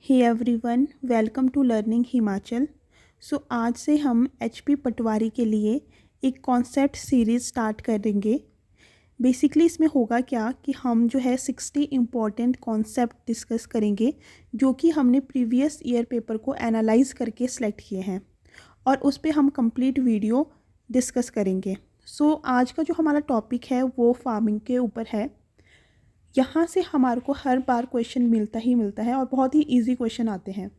Hey everyone, welcome to learning Himachal. आज से हम एचपी पटवारी के लिए एक कॉन्सेप्ट सीरीज़ स्टार्ट करेंगे। बेसिकली इसमें होगा क्या कि हम जो है 60 इम्पॉर्टेंट कॉन्सेप्ट डिस्कस करेंगे जो कि हमने प्रीवियस ईयर पेपर को एनालाइज करके सेलेक्ट किए हैं और उस पर हम कंप्लीट वीडियो डिस्कस करेंगे। आज का जो हमारा टॉपिक है वो फार्मिंग के ऊपर है। यहाँ से हमारे को हर बार क्वेश्चन मिलता है और बहुत ही इजी क्वेश्चन आते हैं।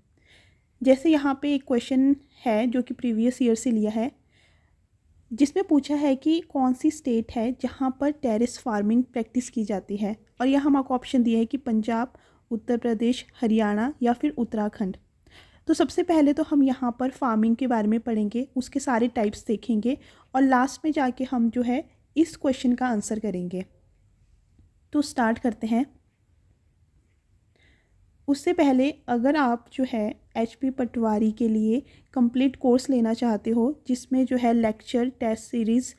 जैसे यहाँ पे एक क्वेश्चन है जो कि प्रीवियस ईयर से लिया है, जिसमें पूछा है कि कौन सी स्टेट है जहाँ पर टेरेस फार्मिंग प्रैक्टिस की जाती है, और यहाँ हमको ऑप्शन दिए है कि पंजाब, उत्तर प्रदेश, हरियाणा या फिर उत्तराखंड। तो सबसे पहले तो हम यहाँ पर फार्मिंग के बारे में पढ़ेंगे, उसके सारे टाइप्स देखेंगे और लास्ट में जाके हम जो है इस क्वेश्चन का आंसर करेंगे। तो स्टार्ट करते हैं। उससे पहले अगर आप जो है एचपी पटवारी के लिए कंप्लीट कोर्स लेना चाहते हो जिसमें जो है लेक्चर, टेस्ट सीरीज़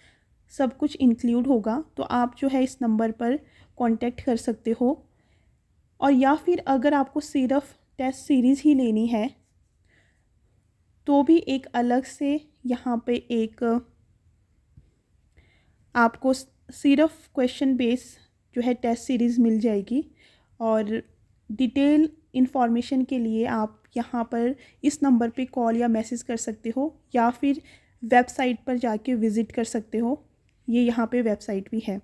सब कुछ इंक्लूड होगा, तो आप जो है इस नंबर पर कांटेक्ट कर सकते हो। और या फिर अगर आपको सिर्फ टेस्ट सीरीज़ ही लेनी है तो भी एक अलग से यहाँ पे एक आपको सिर्फ क्वेश्चन बेस जो है टेस्ट सीरीज़ मिल जाएगी। और डिटेल इन्फॉर्मेशन के लिए आप यहाँ पर इस नंबर पे कॉल या मैसेज कर सकते हो या फिर वेबसाइट पर जाके विज़िट कर सकते हो। ये यहाँ पे वेबसाइट भी है।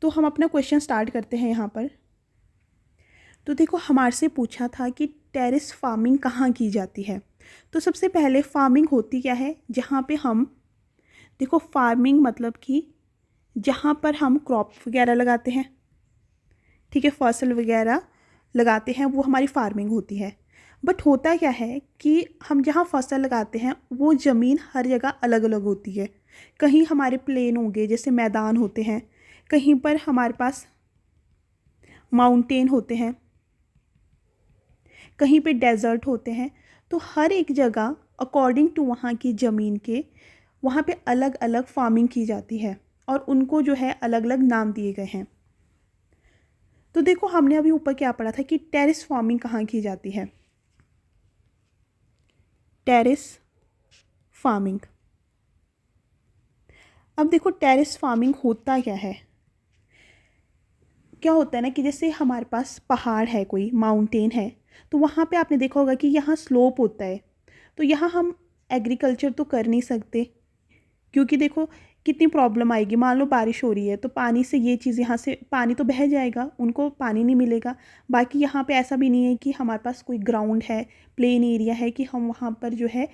तो हम अपना क्वेश्चन स्टार्ट करते हैं यहाँ पर। तो देखो, हमारे से पूछा था कि टेरेस फार्मिंग कहाँ की जाती है। तो सबसे पहले फार्मिंग होती क्या है, जहाँ पे हम देखो फार्मिंग मतलब कि जहाँ पर हम क्रॉप वगैरह लगाते हैं, ठीक है, फसल वगैरह लगाते हैं, वो हमारी फार्मिंग होती है। बट होता क्या है कि हम जहाँ फसल लगाते हैं वो ज़मीन हर जगह अलग अलग होती है। कहीं हमारे प्लेन होंगे, जैसे मैदान होते हैं, कहीं पर हमारे पास माउंटेन होते हैं, कहीं पे डेजर्ट होते हैं। तो हर एक जगह अकॉर्डिंग टू वहाँ की ज़मीन के वहाँ पे अलग अलग फार्मिंग की जाती है और उनको जो है अलग अलग नाम दिए गए हैं। तो देखो, हमने अभी ऊपर क्या पढ़ा था कि टेरेस फार्मिंग कहाँ की जाती है। टेरेस फार्मिंग, अब देखो टेरेस फार्मिंग होता क्या है। क्या होता है ना कि जैसे हमारे पास पहाड़ है, कोई माउंटेन है, तो वहाँ पे आपने देखा होगा कि यहाँ स्लोप होता है। तो यहाँ हम एग्रीकल्चर तो कर नहीं सकते, क्योंकि देखो कितनी प्रॉब्लम आएगी। मान लो बारिश हो रही है तो पानी से ये चीज़, यहाँ से पानी तो बह जाएगा, उनको पानी नहीं मिलेगा। बाकी यहाँ पे ऐसा भी नहीं है कि हमारे पास कोई ग्राउंड है, प्लेन एरिया है कि हम वहाँ पर जो है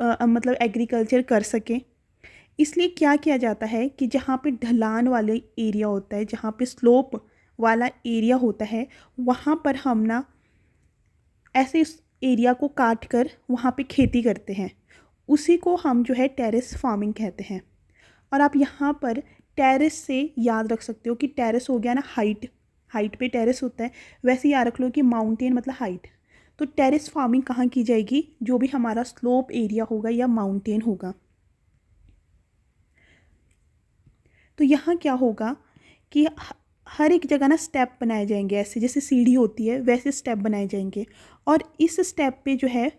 मतलब एग्रीकल्चर कर सकें। इसलिए क्या किया जाता है कि जहाँ पे ढलान वाले एरिया होता है, जहाँ पे स्लोप वाला एरिया होता है, वहाँ पर हम ना ऐसे इस एरिया को काट कर वहाँ पे खेती करते हैं। उसी को हम जो है टेरेस फार्मिंग कहते हैं। और आप यहाँ पर टेरेस से याद रख सकते हो कि टेरेस हो गया ना हाइट, हाइट पे टेरेस होता है, वैसे याद रख लो कि माउंटेन मतलब हाइट। तो टेरेस फार्मिंग कहाँ की जाएगी, जो भी हमारा स्लोप एरिया होगा या माउंटेन होगा। तो यहाँ क्या होगा कि हर एक जगह ना स्टेप बनाए जाएंगे, ऐसे जैसे सीढ़ी होती है वैसे स्टेप बनाए जाएंगे, और इस स्टेप पे जो है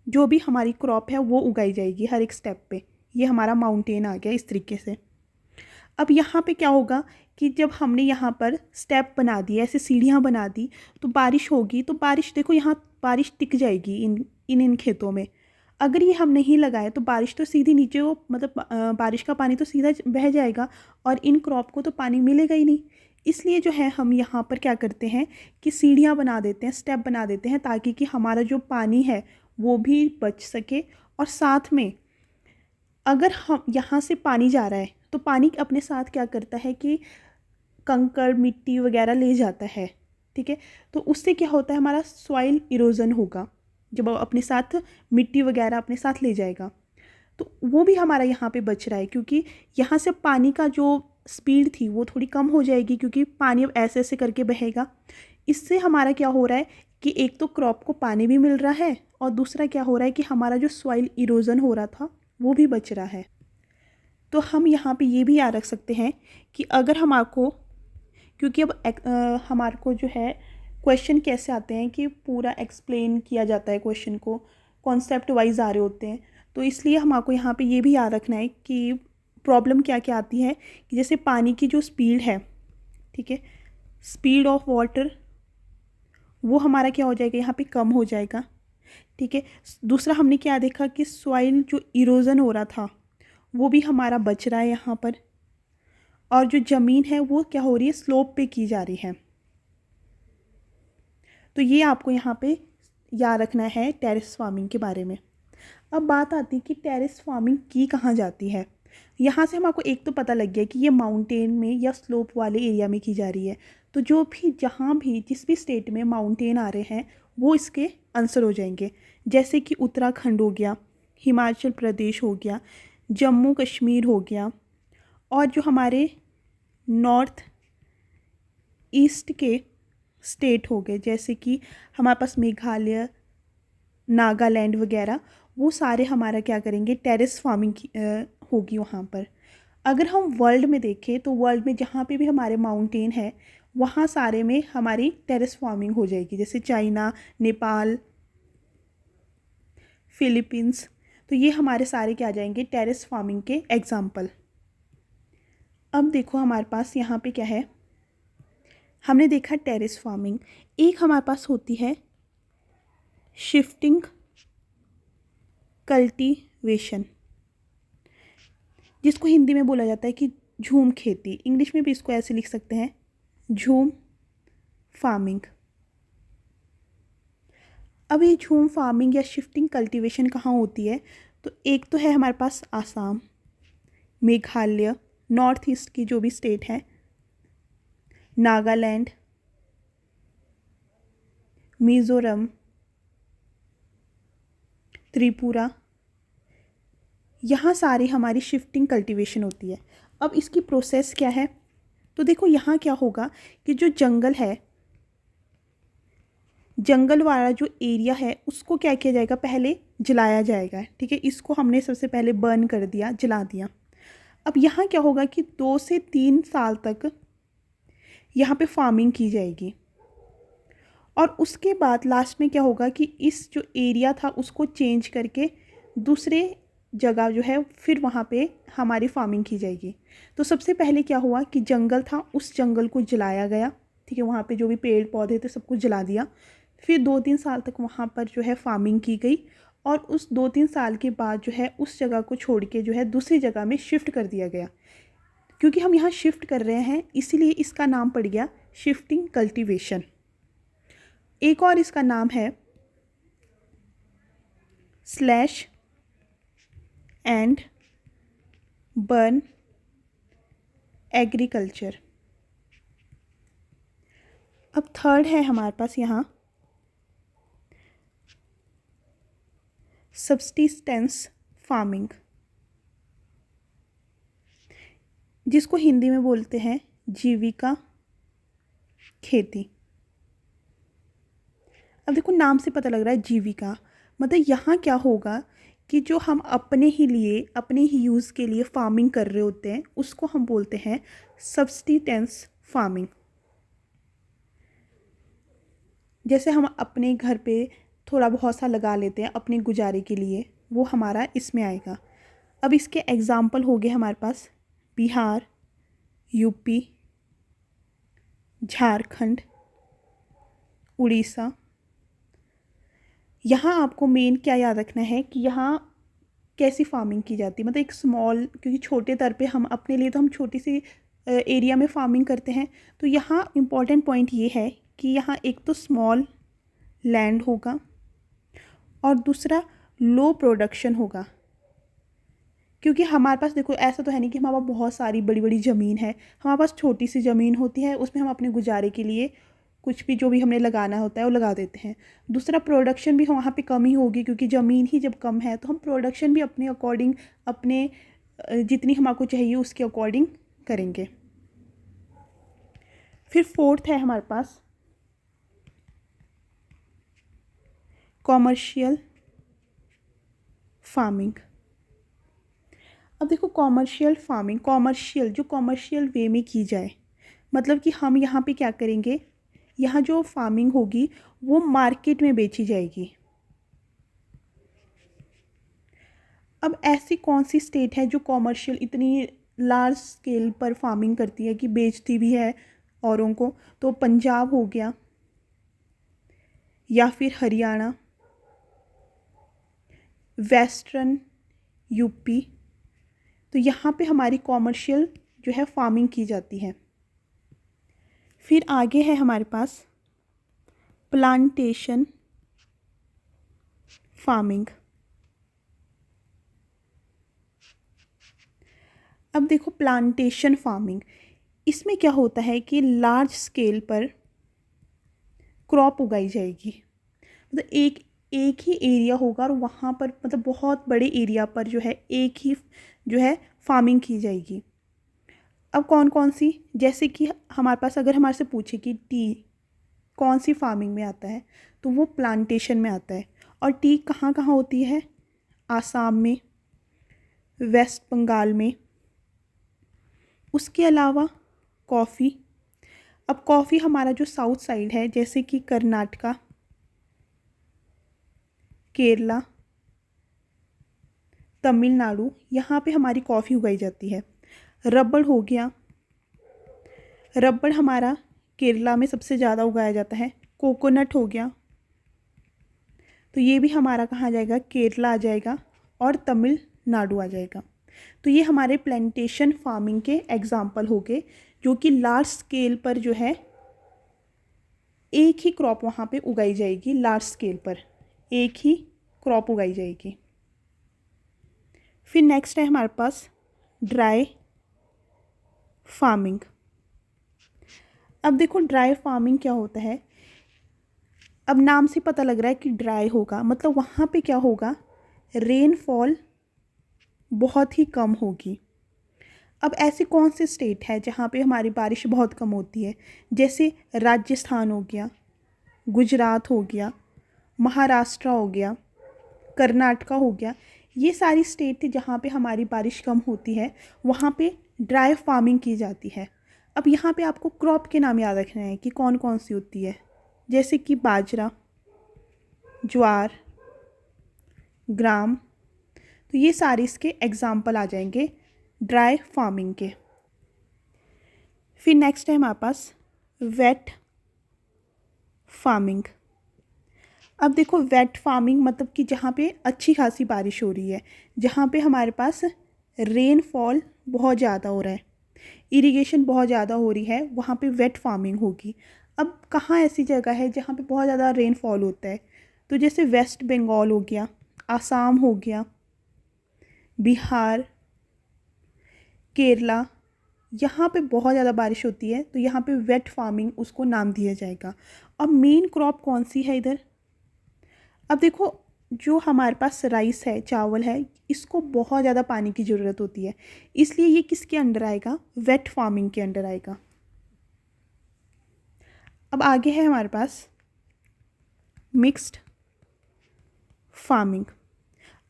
जो भी हमारी क्रॉप है वो उगाई जाएगी हर एक स्टेप पे। ये हमारा माउंटेन आ गया इस तरीके से। अब यहाँ पे क्या होगा कि जब हमने यहाँ पर स्टेप बना दिए, ऐसे सीढ़ियाँ बना दी, तो बारिश होगी, तो बारिश देखो यहाँ बारिश टिक जाएगी इन खेतों में। अगर ये हम नहीं लगाए तो बारिश तो सीधी नीचे वो मतलब बारिश का पानी तो सीधा बह जाएगा और इन क्रॉप को तो पानी मिलेगा ही नहीं। इसलिए जो है हम यहाँ पर क्या करते हैं कि सीढ़ियाँ बना देते हैं, स्टेप बना देते हैं, ताकि कि हमारा जो पानी है वो भी बच सके। और साथ में अगर हम यहाँ से पानी जा रहा है तो पानी अपने साथ क्या करता है कि कंकड़ मिट्टी वगैरह ले जाता है, ठीक है। तो उससे क्या होता है, हमारा सॉइल इरोजन होगा, जब वो अपने साथ मिट्टी वगैरह अपने साथ ले जाएगा, तो वो भी हमारा यहाँ पे बच रहा है, क्योंकि यहाँ से पानी का जो स्पीड थी वो थोड़ी कम हो जाएगी, क्योंकि पानी अब ऐसे ऐसे करके बहेगा। इससे हमारा क्या हो रहा है कि एक तो क्रॉप को पानी भी मिल रहा है और दूसरा क्या हो रहा है कि हमारा जो सॉइल इरोजन हो रहा था वो भी बच रहा है। तो हम यहाँ पे ये भी याद रख सकते हैं कि अगर हमारे को, क्योंकि अब हमारे को जो है क्वेश्चन कैसे आते हैं कि पूरा एक्सप्लेन किया जाता है क्वेश्चन को, कॉन्सेप्ट वाइज आ रहे होते हैं। तो इसलिए हमको यहाँ पे ये भी याद रखना है कि प्रॉब्लम क्या क्या आती है, कि जैसे पानी की जो स्पीड है, ठीक है, स्पीड ऑफ वाटर, वो हमारा क्या हो जाएगा, यहाँ पे कम हो जाएगा, ठीक है। दूसरा हमने क्या देखा कि सॉइल जो इरोजन हो रहा था वो भी हमारा बच रहा है यहाँ पर, और जो ज़मीन है वो क्या हो रही है, स्लोप पे की जा रही है। तो ये आपको यहाँ पे याद रखना है टेरेस फार्मिंग के बारे में। अब बात आती है कि टेरेस फार्मिंग की कहाँ जाती है। यहाँ से हमको एक तो पता लग गया कि ये माउंटेन में या स्लोप वाले एरिया में की जा रही है। तो जो भी जहाँ भी जिस भी स्टेट में माउंटेन आ रहे हैं वो इसके आंसर हो जाएंगे। जैसे कि उत्तराखंड हो गया, हिमाचल प्रदेश हो गया, जम्मू कश्मीर हो गया, और जो हमारे नॉर्थ ईस्ट के स्टेट हो गए, जैसे कि हमारे पास मेघालय, नागालैंड वगैरह, वो सारे हमारा क्या करेंगे, टेरेस फार्मिंग की होगी वहाँ पर। अगर हम वर्ल्ड में देखें तो वर्ल्ड में जहाँ पे भी हमारे माउंटेन है वहाँ सारे में हमारी टेरेस फार्मिंग हो जाएगी, जैसे चाइना, नेपाल, फिलीपींस। तो ये हमारे सारे क्या आ जाएंगे, टेरेस फार्मिंग के एग्जाम्पल। अब देखो हमारे पास यहाँ पे क्या है, हमने देखा टेरेस फार्मिंग। एक हमारे पास होती है शिफ्टिंग कल्टीवेशन, जिसको हिंदी में बोला जाता है कि झूम खेती। इंग्लिश में भी इसको ऐसे लिख सकते हैं, झूम फार्मिंग। अब ये झूम फार्मिंग या शिफ्टिंग कल्टीवेशन कहाँ होती है, तो एक तो है हमारे पास आसाम, मेघालय, नॉर्थ ईस्ट की जो भी स्टेट है, नागालैंड, मिज़ोरम, त्रिपुरा, यहाँ सारी हमारी शिफ्टिंग कल्टीवेशन होती है। अब इसकी प्रोसेस क्या है, तो देखो यहाँ क्या होगा कि जो जंगल है, जंगल वाला जो एरिया है उसको क्या किया जाएगा, पहले जलाया जाएगा, ठीक है। इसको हमने सबसे पहले बर्न कर दिया, जला दिया। अब यहाँ क्या होगा कि 2 से 3 साल तक यहाँ पे फार्मिंग की जाएगी, और उसके बाद लास्ट में क्या होगा कि इस जो एरिया था उसको चेंज करके दूसरे जगह जो है फिर वहाँ पे हमारी फार्मिंग की जाएगी। तो सबसे पहले क्या हुआ कि जंगल था, उस जंगल को जलाया गया, ठीक है, वहाँ पे जो भी पेड़ पौधे थे सब कुछ जला दिया। फिर 2-3 साल तक वहाँ पर जो है फार्मिंग की गई, और उस 2-3 साल के बाद जो है उस जगह को छोड़ के जो है दूसरी जगह में शिफ्ट कर दिया गया। क्योंकि हम यहाँ शिफ्ट कर रहे हैं इसीलिए इसका नाम पड़ गया शिफ्टिंग कल्टीवेशन। एक और इसका नाम है स्लैश एंड बर्न एग्रीकल्चर। अब थर्ड है हमारे पास यहाँ सब्सिस्टेंस फार्मिंग, जिसको हिंदी में बोलते हैं जीविका खेती। अब देखो नाम से पता लग रहा है जीविका, मतलब यहाँ क्या होगा कि जो हम अपने ही लिए, अपने ही यूज़ के लिए फार्मिंग कर रहे होते हैं उसको हम बोलते हैं सब्सिस्टेंस फार्मिंग। जैसे हम अपने घर पे थोड़ा बहुत सा लगा लेते हैं अपने गुजारे के लिए, वो हमारा इसमें आएगा। अब इसके एग्ज़ाम्पल हो गए हमारे पास बिहार, यूपी, झारखंड, उड़ीसा। यहाँ आपको मेन क्या याद रखना है कि यहाँ कैसी फार्मिंग की जाती है, मतलब एक स्मॉल, क्योंकि छोटे स्तर पे हम अपने लिए तो हम छोटी सी एरिया में फार्मिंग करते हैं। तो यहाँ इम्पॉर्टेंट पॉइंट ये है कि यहाँ एक तो स्मॉल लैंड होगा और दूसरा लो प्रोडक्शन होगा। क्योंकि हमारे पास देखो ऐसा तो है नहीं कि हमारे पास बहुत सारी बड़ी बड़ी ज़मीन है, हमारे पास छोटी सी ज़मीन होती है, उसमें हम अपने गुजारे के लिए कुछ भी जो भी हमने लगाना होता है वो लगा देते हैं। दूसरा प्रोडक्शन भी वहाँ पे कम ही होगी, क्योंकि ज़मीन ही जब कम है तो हम प्रोडक्शन भी अपने अकॉर्डिंग, अपने जितनी हमको चाहिए उसके अकॉर्डिंग करेंगे। फिर फोर्थ है हमारे पास कॉमर्शियल फार्मिंग। अब देखो कॉमर्शियल फार्मिंग, कॉमर्शियल जो कॉमर्शियल वे में की जाए, मतलब कि हम यहाँ पे क्या करेंगे, यहाँ जो फार्मिंग होगी वो मार्केट में बेची जाएगी। अब ऐसी कौन सी स्टेट है जो कॉमर्शियल इतनी लार्ज स्केल पर फार्मिंग करती है कि बेचती भी है औरों को? तो पंजाब हो गया, या फिर हरियाणा, वेस्टर्न यूपी। तो यहाँ पे हमारी कॉमर्शियल जो है फार्मिंग की जाती है। फिर आगे है हमारे पास प्लांटेशन फार्मिंग। अब देखो प्लांटेशन फार्मिंग, इसमें क्या होता है कि लार्ज स्केल पर क्रॉप उगाई जाएगी। मतलब एक ही एरिया होगा और वहाँ पर मतलब बहुत बड़े एरिया पर जो है एक ही जो है फार्मिंग की जाएगी। अब कौन कौन सी, जैसे कि हमारे पास अगर हमारे से पूछे कि टी कौन सी फार्मिंग में आता है, तो वो प्लांटेशन में आता है। और टी कहाँ कहाँ होती है? आसाम में, वेस्ट बंगाल में। उसके अलावा कॉफ़ी, अब कॉफ़ी हमारा जो साउथ साइड है जैसे कि कर्नाटका, केरला, तमिलनाडु, यहाँ पे हमारी कॉफ़ी उगाई जाती है। रबड़ हो गया, रबड़ हमारा केरला में सबसे ज़्यादा उगाया जाता है। कोकोनट हो गया, तो ये भी हमारा कहाँ आ जाएगा? केरला आ जाएगा और तमिलनाडु आ जाएगा। तो ये हमारे प्लांटेशन फार्मिंग के एग्जाम्पल हो गए, जो कि लार्ज स्केल पर जो है एक ही क्रॉप वहाँ पे उगाई जाएगी। लार्ज स्केल पर एक ही क्रॉप उगाई जाएगी। फिर नेक्स्ट है हमारे पास ड्राई फार्मिंग। अब देखो ड्राई फार्मिंग क्या होता है। अब नाम से पता लग रहा है कि ड्राई होगा, मतलब वहाँ पे क्या होगा? रेनफॉल बहुत ही कम होगी। अब ऐसी कौन सी स्टेट है जहाँ पे हमारी बारिश बहुत कम होती है? जैसे राजस्थान हो गया, गुजरात हो गया, महाराष्ट्र हो गया, कर्नाटका हो गया। ये सारी स्टेट थी जहाँ पे हमारी बारिश कम होती है, वहाँ पे ड्राई फार्मिंग की जाती है। अब यहाँ पे आपको क्रॉप के नाम याद रखना है कि कौन कौन सी होती है, जैसे कि बाजरा, ज्वार, ग्राम। तो ये सारे इसके एग्जाम्पल आ जाएंगे ड्राई फार्मिंग के। फिर नेक्स्ट है हमारे पास वेट फार्मिंग। अब देखो वेट फार्मिंग मतलब कि जहाँ पे अच्छी खासी बारिश हो रही है, जहाँ पे हमारे पास रेनफॉल बहुत ज़्यादा हो रहा है, इरिगेशन बहुत ज़्यादा हो रही है, वहाँ पे वेट फार्मिंग होगी। अब कहाँ ऐसी जगह है जहाँ पे बहुत ज़्यादा रेनफॉल होता है? तो जैसे वेस्ट बंगाल हो गया, आसाम हो गया, बिहार, केरला, यहाँ पे बहुत ज़्यादा बारिश होती है, तो यहाँ पे वेट फार्मिंग उसको नाम दिया जाएगा। अब मेन क्रॉप कौन सी है इधर? अब देखो जो हमारे पास राइस है, चावल है, इसको बहुत ज़्यादा पानी की ज़रूरत होती है, इसलिए ये किसके अंडर आएगा? वेट फार्मिंग के अंडर आएगा। अब आगे है हमारे पास मिक्स्ड फार्मिंग।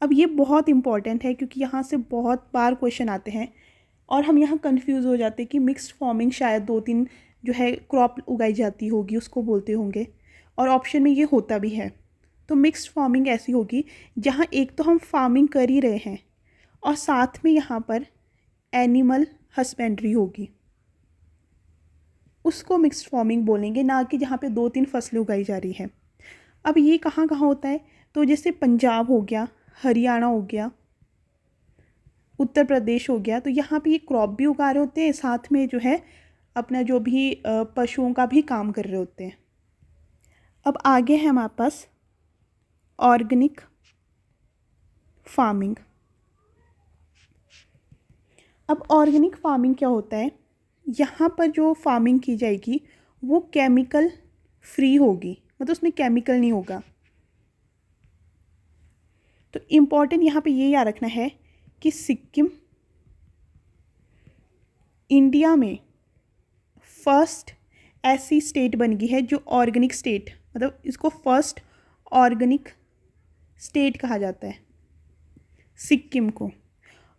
अब ये बहुत इम्पॉर्टेंट है क्योंकि यहाँ से बहुत बार क्वेश्चन आते हैं और हम यहाँ कंफ्यूज हो जाते हैं कि मिक्स्ड फार्मिंग शायद 2-3 जो है क्रॉप उगाई जाती होगी उसको बोलते होंगे, और ऑप्शन में ये होता भी है। तो मिक्स्ड फार्मिंग ऐसी होगी जहाँ एक तो हम फार्मिंग कर ही रहे हैं और साथ में यहाँ पर एनिमल हस्बेंड्री होगी, उसको मिक्स्ड फार्मिंग बोलेंगे, ना कि जहाँ पे 2-3 फसलें उगाई जा रही हैं। अब ये कहाँ कहाँ होता है? तो जैसे पंजाब हो गया, हरियाणा हो गया, उत्तर प्रदेश हो गया, तो यहाँ पे ये क्रॉप भी उगा रहे होते हैं, साथ में जो है अपना जो भी पशुओं का भी काम कर रहे होते हैं। अब आगे है हमारे पास ऑर्गेनिक फार्मिंग। अब ऑर्गेनिक फार्मिंग क्या होता है? यहाँ पर जो फार्मिंग की जाएगी वो केमिकल फ्री होगी, मतलब उसमें केमिकल नहीं होगा। तो इम्पॉर्टेंट यहाँ पे ये याद रखना है कि सिक्किम इंडिया में फर्स्ट ऐसी स्टेट बन गई है जो ऑर्गेनिक स्टेट, मतलब इसको फर्स्ट ऑर्गेनिक स्टेट कहा जाता है सिक्किम को।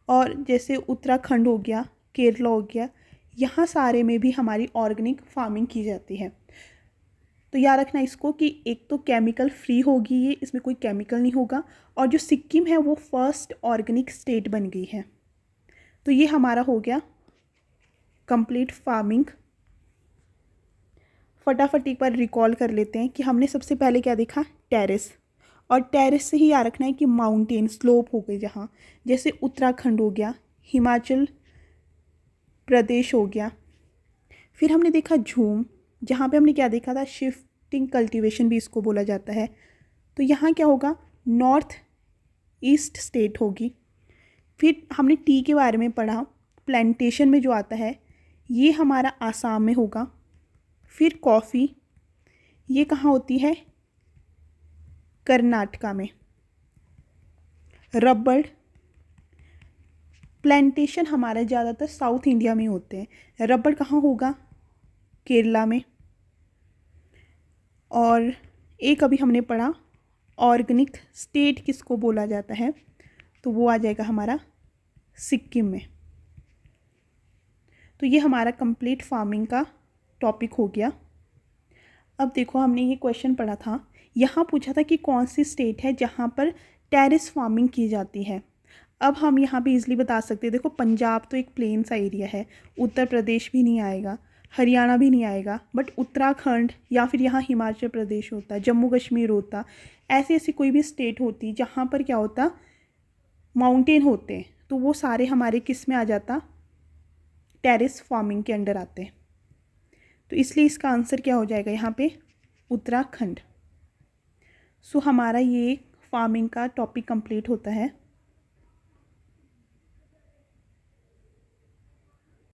और जैसे उत्तराखंड हो गया, केरला हो गया, यहाँ सारे में भी हमारी ऑर्गेनिक फार्मिंग की जाती है। तो याद रखना इसको कि एक तो केमिकल फ्री होगी ये, इसमें कोई केमिकल नहीं होगा, और जो सिक्किम है वो फर्स्ट ऑर्गेनिक स्टेट बन गई है। तो ये हमारा हो गया कंप्लीट फार्मिंग। फटाफट एक बार रिकॉल कर लेते हैं कि हमने सबसे पहले क्या देखा, टेरेस, और टेरेस से ही याद रखना है कि माउंटेन स्लोप हो गए जहाँ, जैसे उत्तराखंड हो गया, हिमाचल प्रदेश हो गया। फिर हमने देखा झूम, जहाँ पे हमने क्या देखा था, शिफ्टिंग कल्टीवेशन भी इसको बोला जाता है। तो यहाँ क्या होगा, नॉर्थ ईस्ट स्टेट होगी। फिर हमने टी के बारे में पढ़ा, प्लांटेशन में जो आता है ये हमारा आसाम में होगा। फिर कॉफ़ी, ये कहाँ होती है, कर्नाटका में। रबड़ प्लांटेशन हमारा ज़्यादातर साउथ इंडिया में होते हैं। रबड़ कहाँ होगा, केरला में। और एक अभी हमने पढ़ा ऑर्गेनिक स्टेट किसको बोला जाता है, तो वो आ जाएगा हमारा सिक्किम में। तो ये हमारा कंप्लीट फार्मिंग का टॉपिक हो गया। अब देखो हमने ये क्वेश्चन पढ़ा था, यहाँ पूछा था कि कौन सी स्टेट है जहाँ पर टेरेस फार्मिंग की जाती है। अब हम यहाँ पे इजीली बता सकते हैं, देखो पंजाब तो एक प्लेन सा एरिया है, उत्तर प्रदेश भी नहीं आएगा, हरियाणा भी नहीं आएगा, बट उत्तराखंड या फिर यहाँ हिमाचल प्रदेश होता, जम्मू कश्मीर होता, ऐसी ऐसी कोई भी स्टेट होती जहाँ पर क्या होता, माउंटेन होते, तो वो सारे हमारे किस में आ जाता, टेरेस फार्मिंग के अंडर आते हैं। तो इसलिए इसका आंसर क्या हो जाएगा यहाँ पे, उत्तराखंड। सो हमारा ये फार्मिंग का टॉपिक कंप्लीट होता है।